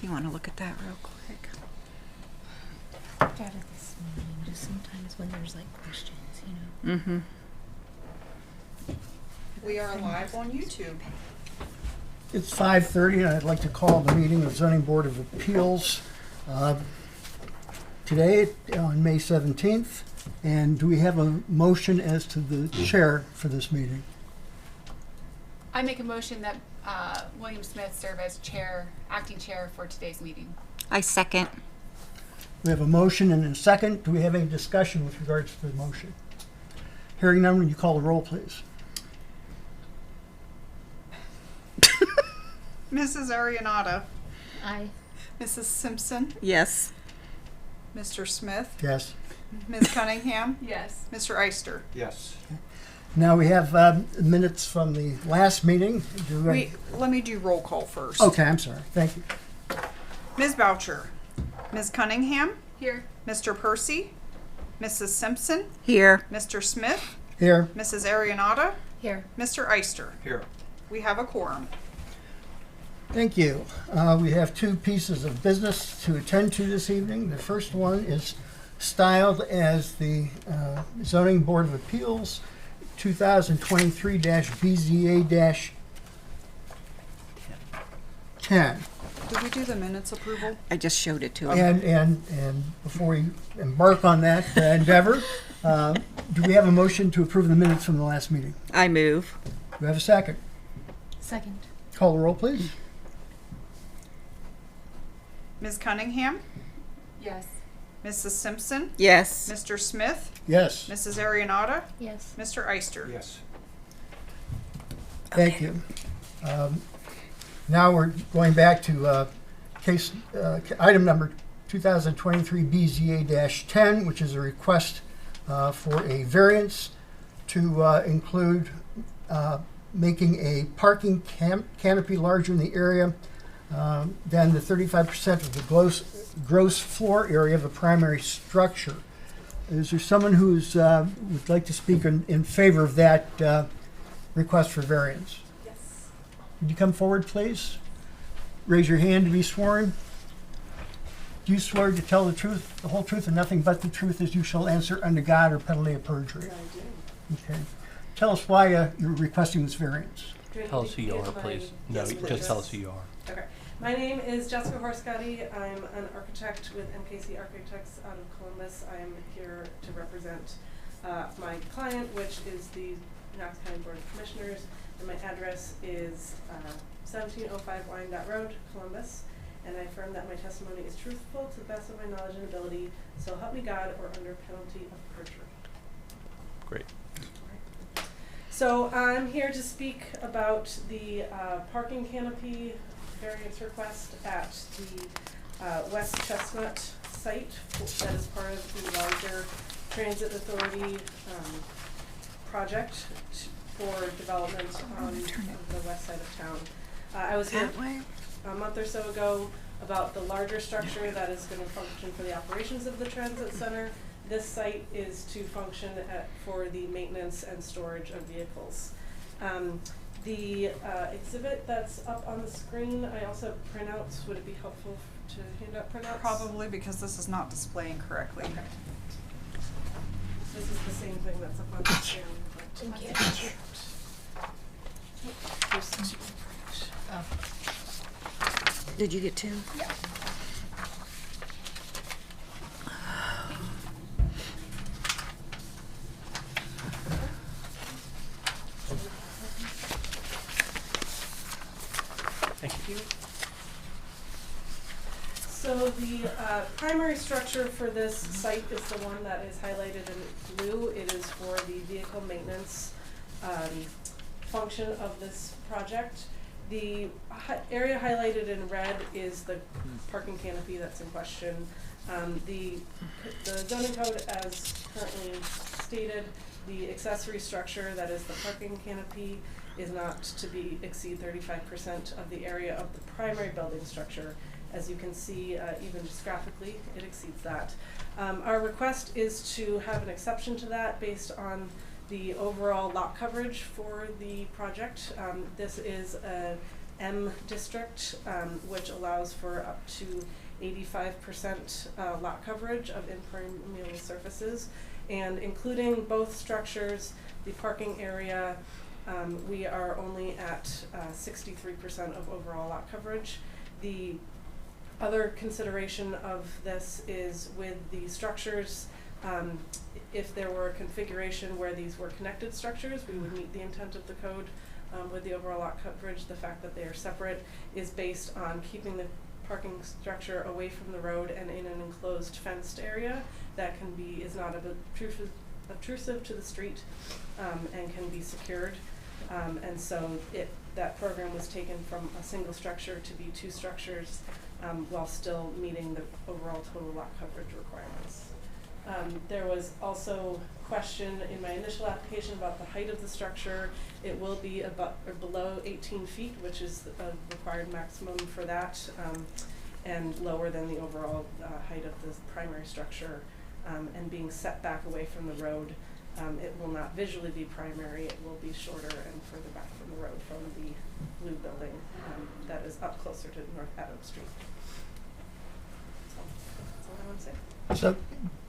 you want to look at that real quick? Out of this meeting, just sometimes when there's like questions, you know. Mm-hmm. We are live on YouTube. It's 5:30, and I'd like to call the meeting of Zoning Board of Appeals today on May 17th. And do we have a motion as to the chair for this meeting? I make a motion that William Smith serve as acting chair for today's meeting. I second. We have a motion and a second. Do we have any discussion with regards to the motion? Hearing none, would you call the roll, please? Mrs. Arianata, Aye. Mrs. Simpson, Yes. Mr. Smith, Yes. Ms. Cunningham, Yes. Mr. Eister. Yes. Now we have minutes from the last meeting. Let me do roll call first. Okay, I'm sorry. Thank you. Ms. Boucher, Ms. Cunningham, Here. Mr. Percy, Mrs. Simpson, Here. Mr. Smith, Here. Mrs. Arianata, Here. Mr. Eister. Here. We have a quorum. Thank you. We have two pieces of business to attend to this evening. The first one is styled as the Zoning Board of Appeals 2023-BZA-10. Did we do the minutes approval? I just showed it to him. And before we embark on that endeavor, do we have a motion to approve the minutes from the last meeting? I move. Do we have a second? Second. Call the roll, please. Ms. Cunningham, Yes. Mrs. Simpson, Yes. Mr. Smith, Yes. Mrs. Arianata, Yes. Mr. Eister. Yes. Thank you. Now we're going back to case item number 2023-BZA-10, which is a request for a variance to include making a parking canopy larger in the area than the 35% of the gross floor area of a primary structure. Is there someone who would like to speak in favor of that request for variance? Yes. Would you come forward, please? Raise your hand to be sworn. Do you swear to tell the truth, the whole truth, and nothing but the truth as you shall answer unto God or penalty of perjury? I do. Okay. Tell us why you're requesting this variance. Tell us who you are, please. No, Yes, just please. tell us who you are. Okay. My name is Jessica Horscotty. I'm an architect with MKC Architects out of Columbus. I am here to represent my client, which is the Knox County Board of Commissioners, and my address is 1705 Wyandotte Road, Columbus. And I affirm that my testimony is truthful to the best of my knowledge and ability, so help me God, or under penalty of perjury. Great. So I'm here to speak about the parking canopy variance request at the West Chestnut site that is part of the larger Transit Authority project for development on the west side of town. I was here That way? a month or so ago about the larger structure that is going to function for the operations of the transit center. This site is to function for the maintenance and storage of vehicles. The exhibit that's up on the screen, I also have printouts. Would it be helpful to hand out printouts? Probably because this is not displaying correctly. Okay. This is the same thing that's up on the screen. Thank you. Here's two. Did you get two? Yeah. Thank you. So the primary structure for this site is the one that is highlighted in blue. It is for the vehicle maintenance function of this project. The area highlighted in red is the parking canopy that's in question. The zoning code, as currently stated, the accessory structure, that is the parking canopy, is not to be exceed 35% of the area of the primary building structure. As you can see, even just graphically, it exceeds that. Our request is to have an exception to that based on the overall lot coverage for the project. This is M district, which allows for up to 85% lot coverage of impermeable surfaces. And including both structures, the parking area, we are only at 63% of overall lot coverage. The other consideration of this is with the structures, if there were a configuration where these were connected structures, we would meet the intent of the code. With the overall lot coverage, the fact that they are separate is based on keeping the parking structure away from the road and in an enclosed fenced area that is not obtrusive to the street, and can be secured. And so that program was taken from a single structure to be 2 structures, while still meeting the overall total lot coverage requirements. There was also question in my initial application about the height of the structure. It will be above or below 18 feet, which is a required maximum for that, and lower than the overall height of the primary structure, and being set back away from the road. It will not visually be primary, it will be shorter and further back from the road from the blue building that is up closer to North Adams Street. So that's all I want to say. So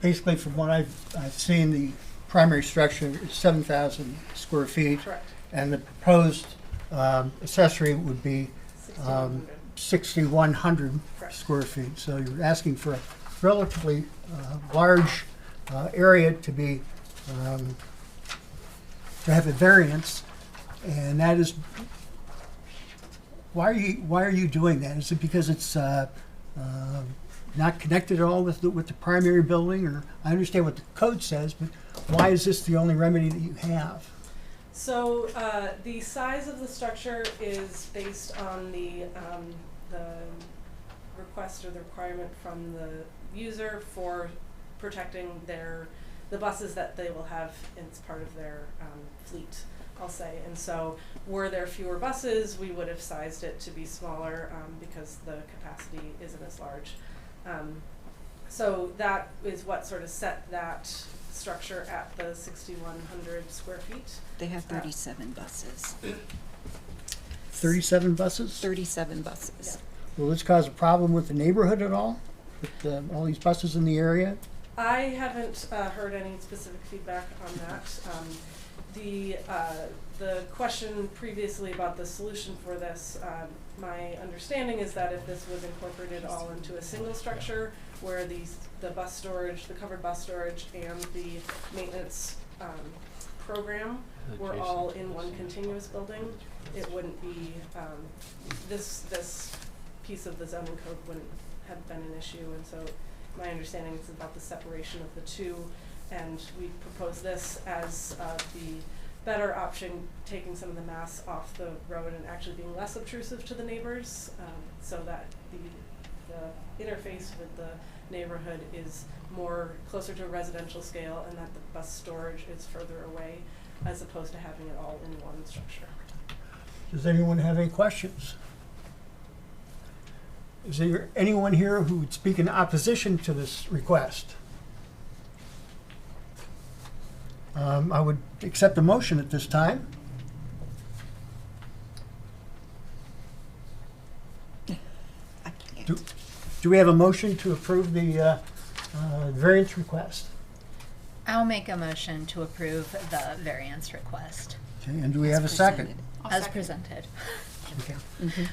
basically, from what I've seen, the primary structure is 7,000 square feet. Correct. And the proposed accessory would be 6,100. 6,100 Correct. square feet. So you're asking for a relatively large area to be to have a variance, and that is why are you doing that? Is it because it's not connected at all with the primary building? Or I understand what the code says, but why is this the only remedy that you have? So the size of the structure is based on the request or the requirement from the user for protecting the buses that they will have as part of their fleet, I'll say. And so were there fewer buses, we would have sized it to be smaller because the capacity isn't as large. So that is what sort of set that structure at the 6,100 square feet. They have 37 buses. 37 buses? 37 buses. Yeah. Will this cause a problem with the neighborhood at all? With all these buses in the area? I haven't heard any specific feedback on that. The question previously about the solution for this, my understanding is that if this was incorporated all into a single structure where the bus storage, the covered bus storage, and the maintenance program were all in one continuous building, it wouldn't be, this piece of the zoning code wouldn't have been an issue. And so my understanding is about the separation of the two, and we propose this as the better option, taking some of the mass off the road and actually being less obtrusive to the neighbors, so that the interface with the neighborhood is more closer to a residential scale, and that the bus storage is further away, as opposed to having it all in one structure. Does anyone have any questions? Is there anyone here who would speak in opposition to this request? I would accept a motion at this time. I can't. Do we have a motion to approve the variance request? I'll make a motion to approve the variance request Okay, and do we have a As second? presented. I'll as second. presented. Okay.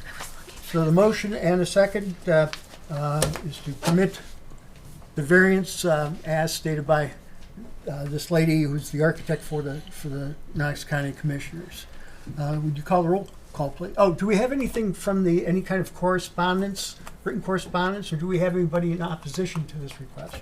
So the motion and a second is to permit the variance as stated by this lady who's the architect for the Knox County Commissioners. Would you call the roll call, please? Oh, do we have anything from any kind of correspondence, written correspondence, or do we have anybody in opposition to this request?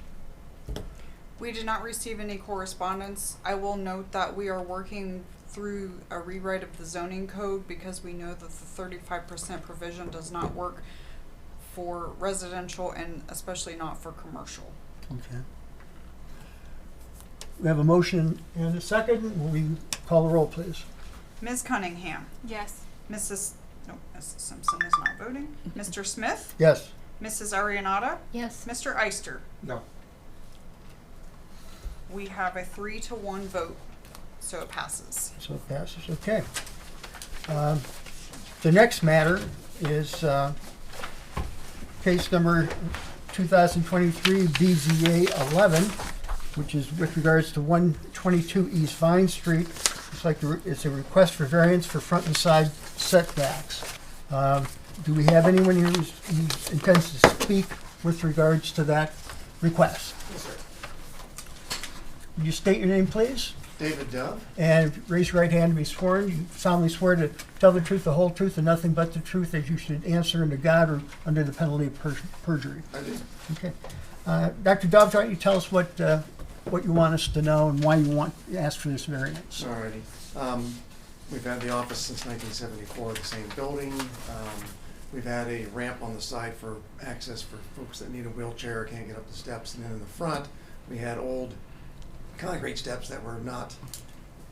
We did not receive any correspondence. I will note that we are working through a rewrite of the zoning code because we know that the 35% provision does not work for residential and especially not for commercial. Okay. We have a motion and a second. Will we call the roll, please? Ms. Cunningham. Yes. Mrs. Simpson is not voting. Mr. Smith. Yes. Mrs. Arianata. Yes. Mr. Eister. No. We have a 3-1 vote, so it passes. So it passes. Okay. The next matter is case number 2023 BZA 11, which is with regards to 122 East Vine Street. It's a request for variance for front and side setbacks. Do we have anyone here who intends to speak with regards to that request? Yes, sir. Would you state your name, please? David Dove. And raise your right hand to be sworn. You solemnly swear to tell the truth, the whole truth, and nothing but the truth, as you should answer unto God or under the penalty of perjury. I do. Okay. Dr. Dove, why don't you tell us what you want us to know and why you want to ask for this variance? Alrighty. We've had the office since 1974, the same building. We've had a ramp on the side for access for folks that need a wheelchair or can't get up the steps. And then in the front, we had old concrete steps that were not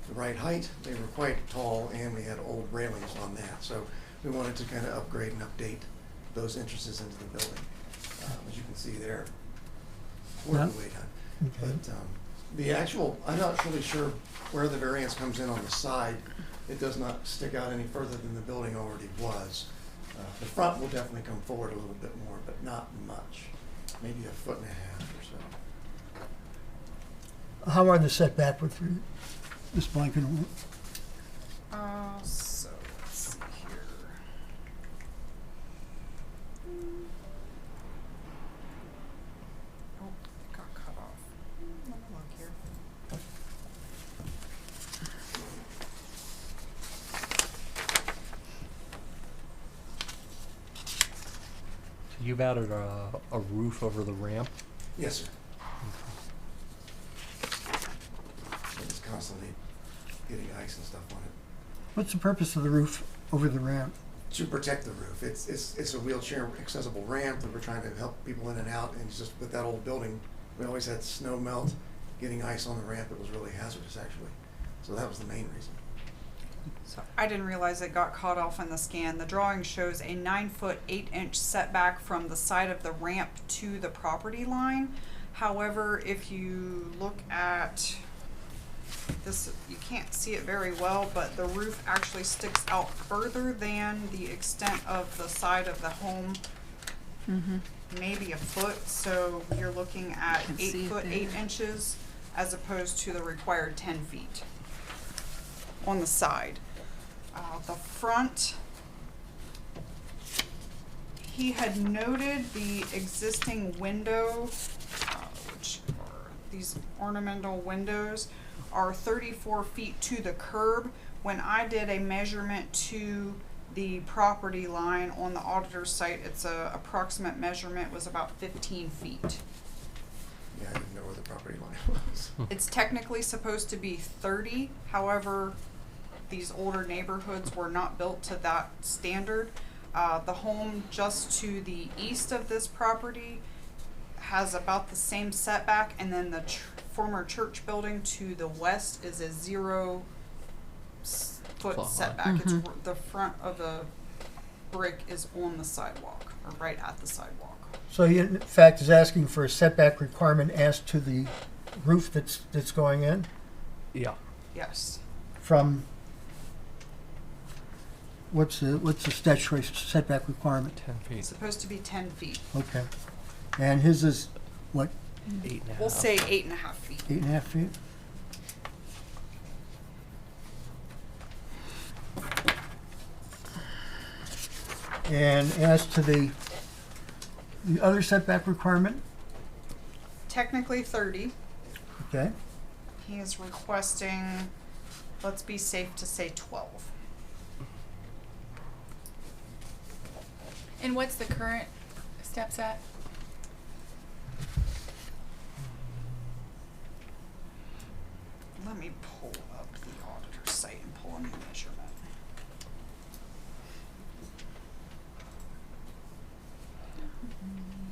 the right height. They were quite tall, and we had old railings on that. So we wanted to kind of upgrade and update those entrances into the building. As you can see there, we're way done. Okay. But the actual, I'm not really sure where the variance comes in on the side. It does not stick out any further than the building already was. The front will definitely come forward a little bit more, but not much. Maybe 1.5 feet or so. How are the setback with this blanket? So let's see here. Oh, it got cut off. Let me look here. So you've added a roof over the ramp? Yes, sir. It's constantly getting ice and stuff on it. What's the purpose of the roof over the ramp? To protect the roof. It's a wheelchair accessible ramp that we're trying to help people in and out. And it's just with that old building, we always had snow melt, getting ice on the ramp. It was really hazardous, actually. So that was the main reason. So I didn't realize it got caught off in the scan. The drawing shows a 9-foot 8-inch setback from the side of the ramp to the property line. However, if you look at this, you can't see it very well, but the roof actually sticks out further than the extent of the side of the home. Maybe a foot. So you're looking at Can 8 see it foot there. 8 inches as opposed to the required 10 feet on the side. The front, he had noted the existing window, which are these ornamental windows, are 34 feet to the curb. When I did a measurement to the property line on the auditor's site, its approximate measurement was about 15 feet. Yeah, I didn't know where the property line was. It's technically supposed to be 30, however, these older neighborhoods were not built to that standard. The home just to the east of this property has about the same setback, and then the former church building to the west is a 0 foot Plot line. setback. It's the front of the brick is on the sidewalk, or right at the sidewalk. So he, in fact, is asking for a setback requirement as to the roof that's going in Yeah. Yes. from, what's the statutory setback requirement? 10 feet. It's supposed to be 10 feet. Okay. And his is, what, 8.5. We'll say 8.5 feet. 8.5 feet? And as to the other setback requirement, Technically 30. okay, He is requesting, let's be safe to say 12. And what's the current steps at? Let me pull up the auditor's site and pull a new measurement.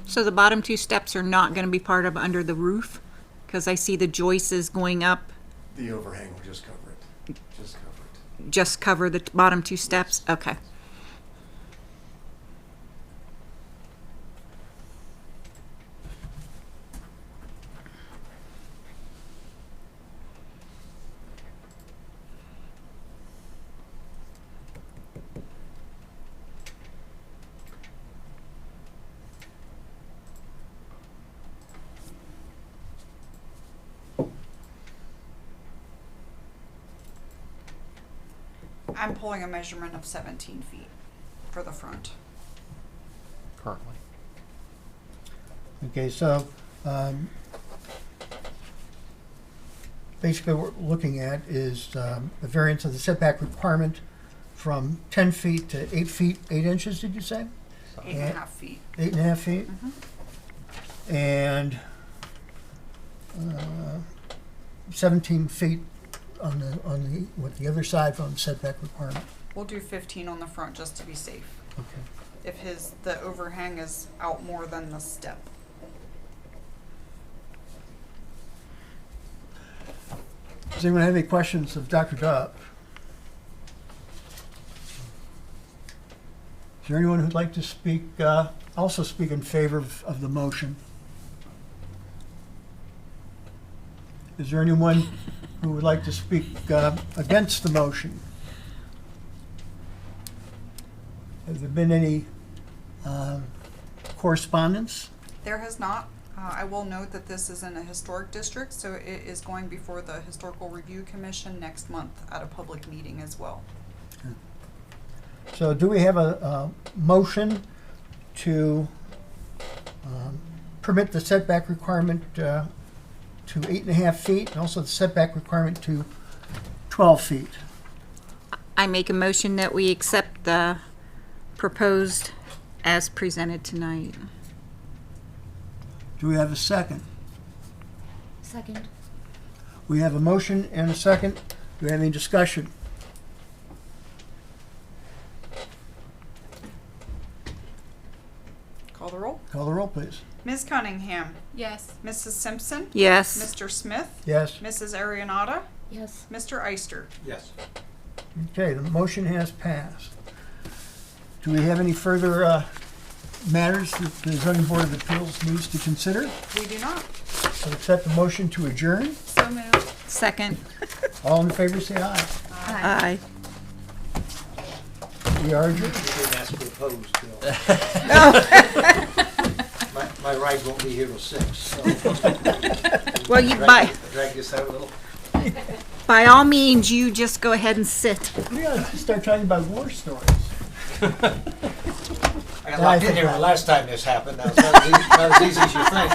So the bottom two steps are not gonna be part of under the roof? Cause I see the joists going up, The overhang will just cover it. Just cover it. just cover the bottom two steps? Okay. I'm pulling a measurement of 17 feet for the front. currently. Okay, so basically what we're looking at is a variance of the setback requirement from 10 feet to 8 feet, 8 inches, did you say? 8.5 feet. 8.5 feet? And 17 feet on the other side from the setback requirement. We'll do 15 on the front just to be safe. Okay. If the overhang is out more than the step. Does anyone have any questions of Dr. Dubb? Is there anyone who'd like to speak, also speak in favor of the motion? Is there anyone who would like to speak against the motion? Has there been any correspondence? There has not. I will note that this is in a historic district, so it is going before the Historical Review Commission next month at a public meeting as well. So do we have a motion to permit the setback requirement to 8.5 feet, and also the setback requirement to 12 feet? I make a motion that we accept the proposed as presented tonight. Do we have a second? Second. We have a motion and a second. Do we have any discussion? Call the roll. Call the roll, please. Ms. Cunningham. Yes. Mrs. Simpson. Yes. Mr. Smith. Yes. Mrs. Arianata. Yes. Mr. Eister. Yes. Okay, the motion has passed. Do we have any further matters that the zoning board of appeals needs to consider? We do not. So accept the motion to adjourn. So moved. Second. All in favor, say aye. Aye. We are adjourned. You didn't ask for opposed, Bill. My ride won't be here till 6, so. Well, you Drag this out a little. by all means, you just go ahead and sit. We gotta start talking about war stories. I got locked in here the last time this happened. That was not as easy as you think.